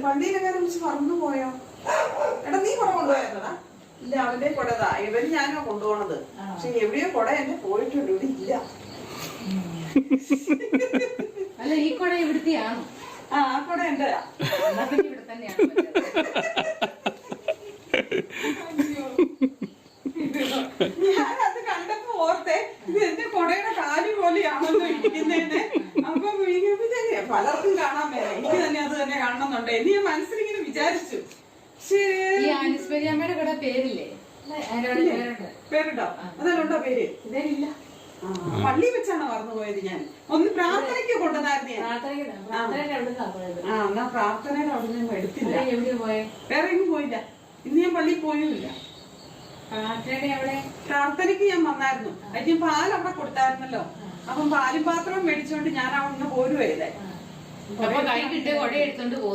പള്ളിയിലെങ്ങാനും വിളിച്ച് മറന്നു പോയോ? എടാ നീ കുട കൊണ്ടുപോയതാ? ഇല്ല, അവന്റെ കുടതാ. ഇവന് ഞാനോ കൊണ്ടുപോണത്. പക്ഷെ എവിടെയോ കുട എന്റെ പോയിട്ടുണ്ട്, ഇവിടെ ഇല്ല. അല്ല, ഈ കുട ഇവിടുത്തെയാണോ? ആ കുട എന്റെ ഇവിടെ തന്നെയാണ്. ഞാനത് കണ്ടപ്പോ ഓർത്തെ ഇത് എന്റെ കൊടയുടെ കാല് പോലെയാണല്ലോ ഇരിക്കുന്നതിന്. അപ്പൊ പലർക്കും കാണാൻ മേല, എനിക്ക് തന്നെ അത് തന്നെ കാണണമെന്നുണ്ട് എന്ന് ഞാൻ മനസ്സിലിങ്ങനെ വിചാരിച്ചു. ഈ ആനിസ്മരിയമ്മയുടെ കൂടെ പേരില്ലേ? പേരുണ്ടോ? അതിലുണ്ടോ പേര്? ഇല്ല. പള്ളി വെച്ചാണ് മറന്നുപോയത്. ഞാൻ ഒന്ന് പ്രാർത്ഥനയ്ക്ക് കൊണ്ടുവന്നായിരുന്നു. എന്നാ പ്രാർത്ഥനയുടെ അവിടെ നിന്ന് എടുത്തില്ല. വേറെ എങ്ങും പോയില്ല. ഇന്ന് ഞാൻ പള്ളിയിൽ പോയുമില്ല. പ്രാർത്ഥനയ്ക്ക് ഞാൻ വന്നായിരുന്നു. അതിന് പാൽ അവിടെ കൊടുത്തായിരുന്നല്ലോ. അപ്പം പാലും പാത്രവും മേടിച്ചോണ്ട് ഞാൻ അവിടെ നിന്ന് പോരുവേ. കൈ കിട്ടിയ കൊട എടുത്തോണ്ട് പോകും.